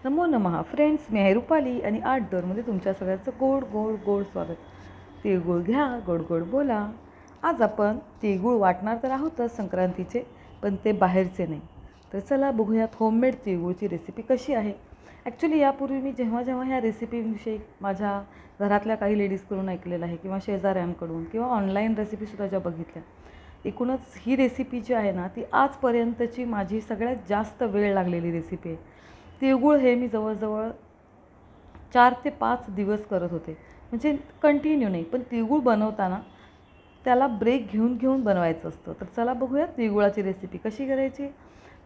नमो नमः फ्रेंड्स, मी आहे रुपाली आणि आर्ट डोअरमध्ये तुमच्या सगळ्यांचं गोड गोड गोड स्वागत. तिळगुळ घ्या, गोड गोड बोला. आज आपण तिळगुळ वाटणार तर आहोतच संक्रांतीचे, पण ते बाहेरचे नाही. तर चला बघूयात होममेड तिळगुळची रेसिपी कशी आहे. ॲक्च्युली यापूर्वी मी जेव्हा ह्या रेसिपीविषयी माझ्या घरातल्या काही लेडीजकडून ऐकलेलं आहे किंवा शेजाऱ्यांकडून किंवा ऑनलाईन रेसिपीसुद्धा ज्या बघितल्या, एकूणच ही रेसिपी जी आहे ना, ती आजपर्यंतची माझी सगळ्यात जास्त वेळ लागलेली रेसिपी आहे. तिळगुळ हे मी जवळजवळ 4 ते 5 दिवस करत होते, म्हणजे कंटिन्यू नाही, पण तिळगुळ बनवताना त्याला ब्रेक घेऊन बनवायचं असतं. तर चला बघूया तिळगुळाची रेसिपी कशी करायची.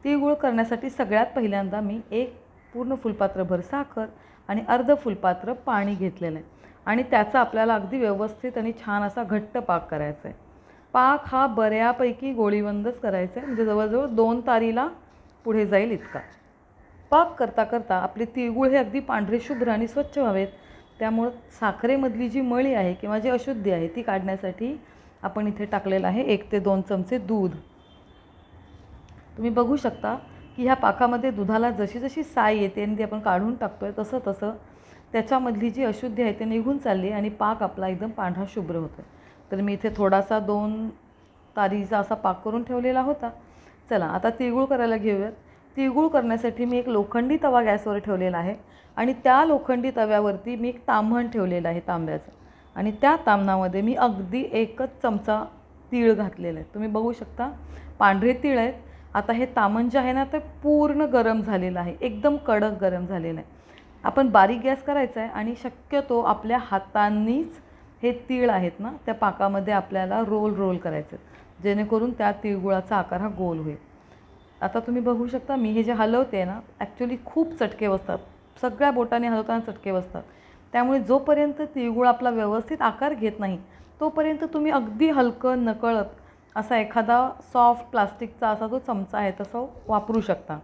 तिळगुळ करण्यासाठी सगळ्यात पहिल्यांदा मी 1 पूर्ण फुलपात्रभर साखर आणि अर्ध फुलपात्र पाणी घेतलेलं आहे आणि त्याचा आपल्याला अगदी व्यवस्थित आणि छान असा घट्ट पाक करायचा आहे. पाक हा बऱ्यापैकी गोळीबंदच करायचा आहे, म्हणजे जवळजवळ 2 तारीला पुढे जाईल इतका. पाक करता करता आपले तिळगुळ हे अगदी पांढरे शुभ्र आणि स्वच्छ व्हावेत. त्यामुळं साखरेमधली जी मळी आहे किंवा जी अशुद्धी आहे ती काढण्यासाठी आपण इथे टाकलेलं आहे 1 ते 2 चमचे दूध. तुम्ही बघू शकता की ह्या पाकामध्ये दुधाला जशी जशी साय येते आणि ती आपण काढून टाकतो आहे तसं तसं त्याच्यामधली जी अशुद्धी आहे ती निघून चालली आणि पाक आपला एकदम पांढरा शुभ्र होतो आहे. तर मी इथे थोडासा 2 तारीचा असा पाक करून ठेवलेला होता. चला आता तिळगुळ करायला घेऊयात. तिळगुळ करण्यासाठी मी एक लोखंडी तवा गॅसवर ठेवलेला आहे आणि त्या लोखंडी तव्यावरती मी एक ताम्हण ठेवलेलं आहे तांब्याचं आणि त्या ताम्हणामध्ये मी अगदी 1च चमचा तीळ घातलेला आहे. तुम्ही बघू शकता पांढरे तीळ आहेत. आता हे ताम्हण जे आहे ना ते पूर्ण गरम झालेलं आहे, एकदम कडक गरम झालेलं आहे. आपण बारीक गॅस करायचा आहे आणि शक्यतो आपल्या हातांनीच हे तीळ आहेत ना त्या पाकामध्ये आपल्याला रोल करायचं आहे, जेणेकरून त्या तिळगुळाचा आकार हा गोल होईल. आता तुम्ही बघू शकता मी हे जे हलवते ना, ॲक्च्युली खूप चटके बसतात, सगळ्या बोटाने हलवताना चटके बसतात. त्यामुळे जोपर्यंत तिळगुळ आपला व्यवस्थित आकार घेत नाही तोपर्यंत तुम्ही अगदी हलकं नकळत असा एखादा सॉफ्ट प्लास्टिकचा असा जो चमचा आहे तसा वापरू शकता.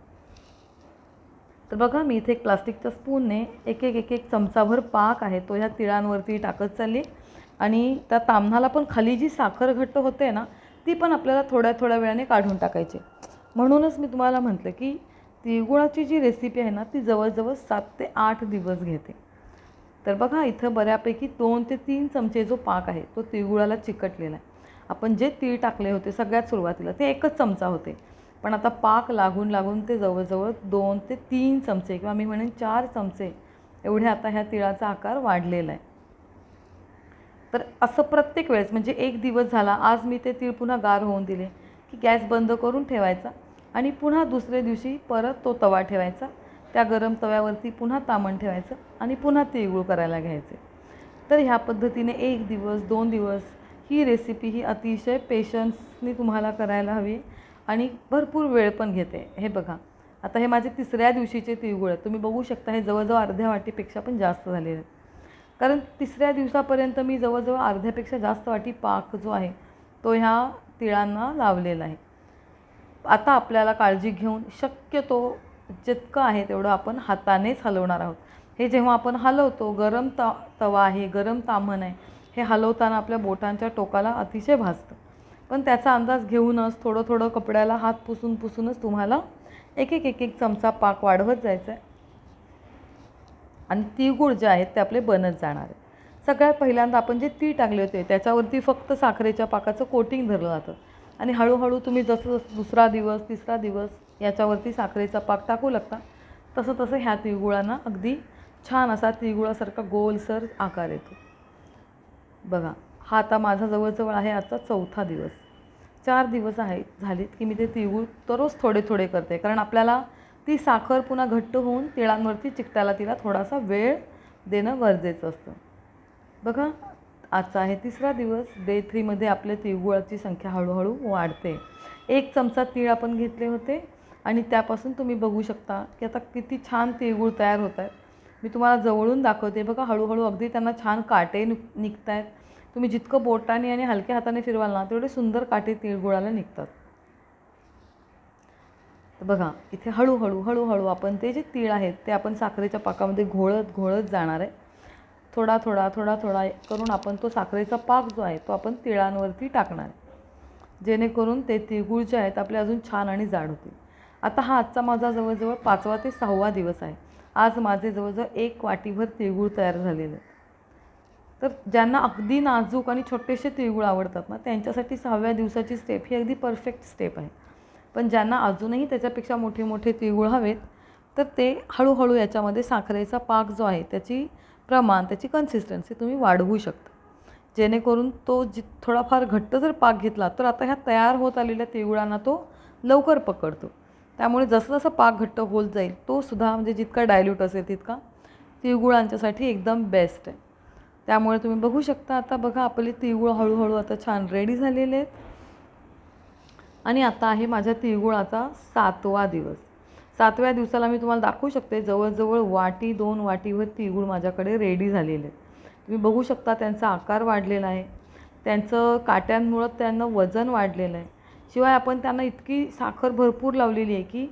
तर बघा मी इथे एक प्लास्टिकच्या स्पूनने एक चमचाभर पाक आहे तो ह्या तिळांवरती टाकत चालली आणि त्या ताम्हणाला पण खाली जी साखर घट्ट होते ना ती पण आपल्याला थोड्या वेळाने काढून टाकायची. म्हणूनच मी तुम्हाला म्हटलं की तिळगुळाची जी रेसिपी आहे ना ती जवळजवळ 7 ते 8 दिवस घेते. तर बघा इथं बऱ्यापैकी 2 ते 3 चमचे जो पाक आहे तो तिळगुळाला चिकटलेला आहे. आपण जे तीळ टाकले होते सगळ्यात सुरुवातीला ते 1च चमचा होते, पण आता पाक लागून ते जवळजवळ 2 ते 3 चमचे किंवा मी म्हणेन 4 चमचे एवढे आता ह्या तिळाचा आकार वाढलेला आहे. तर असं प्रत्येक वेळेस म्हणजे 1 दिवस झाला, आज मी ते तीळ पुन्हा गार होऊन दिले की गॅस बंद करून ठेवायचा आणि पुन्हा दुसऱ्या दिवशी परत तो तवा ठेवायचा, त्या गरम तव्यावरती पुन्हा ताम्हण ठेवायचं आणि पुन्हा तिळगुळ करायला घ्यायचे. तर ह्या पद्धतीने 1 दिवस 2 दिवस ही रेसिपी ही अतिशय पेशन्सनी तुम्हाला करायला हवी आणि भरपूर वेळ पण घेते. हे बघा आता हे माझे 3ऱ्या दिवशीचे तिळगुळ आहेत. तुम्ही बघू शकता हे जवळजवळ अर्ध्या वाटीपेक्षा पण जास्त झालेले आहेत, कारण 3ऱ्या दिवसापर्यंत मी जवळजवळ अर्ध्यापेक्षा जास्त वाटी पाक जो आहे तो ह्या तिळांना लावलेला आहे. आता आपल्याला काळजी घेऊन शक्यतो जितकं आहे तेवढं आपण हातानेच हलवणार आहोत. हे जेव्हा आपण हलवतो गरम तवा आहे, गरम ताम्हण आहे, हे हलवताना आपल्या बोटांच्या टोकाला अतिशय भाजतं, पण त्याचा अंदाज घेऊनच थोडं कपड्याला हात पुसूनच तुम्हाला एक चमचा पाक वाढवत जायचं आहे आणि तिळगुळ जे आहेत ते आपले बनत जाणार आहे. सगळ्यात पहिल्यांदा आपण जे तीळ टाकले होते त्याच्यावरती फक्त साखरेच्या पाकाचं कोटिंग धरलं जातं आणि हळूहळू तुम्ही जसं 2रा दिवस 3रा दिवस याच्यावरती साखरेचा पाक टाकू लागता तसं ह्या तिळगुळांना अगदी छान असा तिळगुळासारखा गोलसर आकार येतो. बघा हा आता माझा जवळजवळ आहे आजचा 4था दिवस. 4 दिवस झालीत की मी ते तिळगुळ दररोज थोडे करते, कारण आपल्याला ती साखर पुन्हा घट्ट होऊन तिळांवरती चिकटायला तिला थोडासा वेळ देणं गरजेचं असतं. बघा आजचा आहे 3रा दिवस. डे 3मध्ये आपल्या तिळगुळाची संख्या हळूहळू वाढते. 1 चमचा तीळ आपण घेतले होते आणि त्यापासून तुम्ही बघू शकता की आता किती छान तिळगुळ तयार होत आहेत. मी तुम्हाला जवळून दाखवते. बघा हळूहळू अगदी त्यांना छान काटे निघत आहेत. तुम्ही जितकं बोटाने आणि हलक्या हाताने फिरवाल ना तेवढे सुंदर काटे तिळगुळाला निघतात. तर बघा इथे हळूहळू आपण ते जे तीळ आहेत ते आपण साखरेच्या पाकामध्ये घोळत जाणार आहे. थोडा करून आपण तो साखरेचा पाक जो आहे तो आपण तिळांवरती टाकणार आहे, जेणेकरून ते तिळगुळ जे आहेत आपले अजून छान आणि जाड होतील. आता हा आजचा माझा जवळजवळ 5वा ते 6वा दिवस आहे. आज माझे जवळजवळ 1 वाटीभर तिळगुळ तयार झालेले आहेत. तर ज्यांना अगदी नाजूक आणि छोटेसे तिळगुळ आवडतात ना, त्यांच्यासाठी 6व्या दिवसाची स्टेप ही अगदी परफेक्ट स्टेप आहे. पण ज्यांना अजूनही त्याच्यापेक्षा मोठे मोठे तिळगुळ हवेत, तर ते हळूहळू याच्यामध्ये साखरेचा पाक जो आहे त्याची प्रमाण, त्याची कन्सिस्टन्सी तुम्ही वाढवू शकता. जेणेकरून तो थोडाफार घट्ट जर पाक घेतला, तर आता ह्या तयार होत आलेल्या तिळगुळांना तो लवकर पकडतो. त्यामुळे जसं जसं पाक घट्ट होत जाईल, तो सुद्धा म्हणजे जितका डायल्यूट असेल तितका तिळगुळांच्यासाठी एकदम बेस्ट आहे. त्यामुळे तुम्ही बघू शकता, आता बघा आपले तिळगुळ हळूहळू आता छान रेडी झालेले आहेत. आणि आता आहे माझ्या तिळगुळाचा 7वा दिवस. 7व्या दिवसाला मी तुम्हाला दाखवू शकते, जवळजवळ वाटी 2 वाटीभर तिळगुळ माझ्याकडे रेडी झालेले आहेत. तुम्ही बघू शकता त्यांचा आकार वाढलेला आहे, त्यांचं काट्यांमुळं त्यांना वजन वाढलेलं आहे. शिवाय आपण त्यांना इतकी साखर भरपूर लावलेली आहे की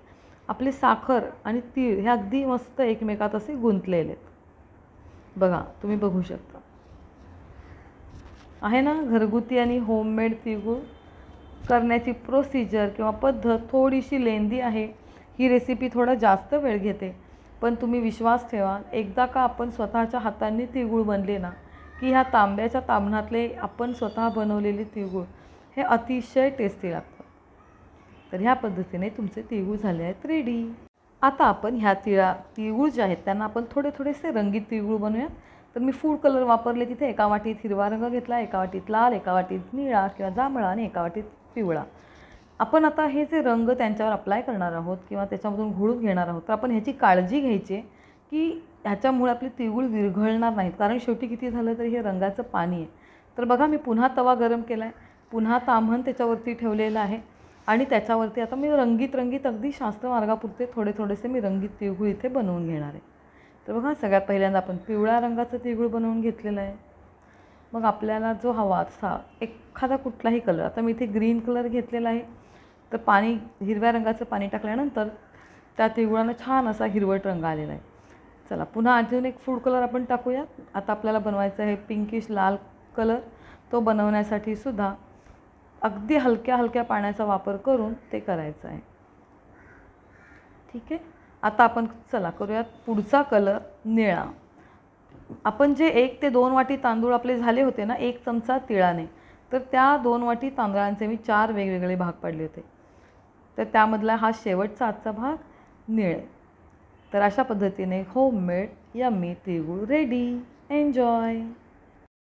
आपली साखर आणि तीळ हे अगदी मस्त एकमेकात असे गुंतलेले आहेत. बघा तुम्ही बघू शकता, आहे ना घरगुती आणि होममेड तिळगुळ करण्याची प्रोसिजर किंवा पद्धत थोडीशी लेंदी आहे. ही रेसिपी थोडा जास्त वेळ घेते, पण तुम्ही विश्वास ठेवा, एकदा का आपण स्वतःच्या हातांनी तिळगुळ बनले ना, की ह्या तांब्याच्या ताम्हणातले आपण स्वतः बनवलेले तिळगुळ हे अतिशय टेस्टी लागतात. तर ह्या पद्धतीने तुमचे तिळगुळ झाले आहेत रेडी. आता आपण ह्या तिळगुळ जे आहेत त्यांना आपण थोडेसे रंगीत तिळगुळ बनवूया. तर मी फूड कलर वापरले तिथे. एका वाटीत हिरवा रंग घेतला, एका वाटीत लाल, एका वाटीत निळा किंवा जांभळा आणि एका वाटीत पिवळा. आपण आता हे जे रंग त्यांच्यावर अप्लाय करणार आहोत किंवा त्याच्यामधून घोळून घेणार आहोत, तर आपण ह्याची काळजी घ्यायची आहे की ह्याच्यामुळे आपले तिळगुळ विरघळणार नाहीत. कारण शेवटी किती झालं तरी हे रंगाचं पाणी आहे. तर बघा मी पुन्हा तवा गरम केला आहे, पुन्हा ताम्हण त्याच्यावरती ठेवलेलं आहे आणि त्याच्यावरती आता मी रंगीत अगदी शास्त्र मार्गापुरते थोडेसे मी रंगीत तिळगुळ इथे बनवून घेणार आहे. तर बघा सगळ्यात पहिल्यांदा आपण पिवळ्या रंगाचं तिळगुळ बनवून घेतलेलं आहे. मग आपल्याला जो हवा असा एखादा कुठलाही कलर, आता मी इथे ग्रीन कलर घेतलेला आहे. तर हिरव्या रंगाचं पाणी टाकल्यानंतर त्या तिळगुळांना छान असा हिरवट रंग आलेला आहे. चला पुन्हा अजून एक फूड कलर आपण टाकूया. आता आपल्याला बनवायचा आहे पिंकिश लाल कलर. तो बनवण्यासाठी सुद्धा अगदी हलक्या पाण्याचा वापर करून ते करायचं आहे. ठीक आहे. आता आपण चला करूयात पुढचा कलर निळा. आपण जे 1 ते 2 वाटी तांदूळ आपले झाले होते ना 1 चमचा तिळाने, तर त्या 2 वाटी तांदळांचे मी 4 वेगवेगळे भाग पाडले होते. तर त्यामधला हा शेवटचा आजचा भाग निळे. तर अशा पद्धतीने होममेड यम्मी तिळगुळ रेडी. एन्जॉय.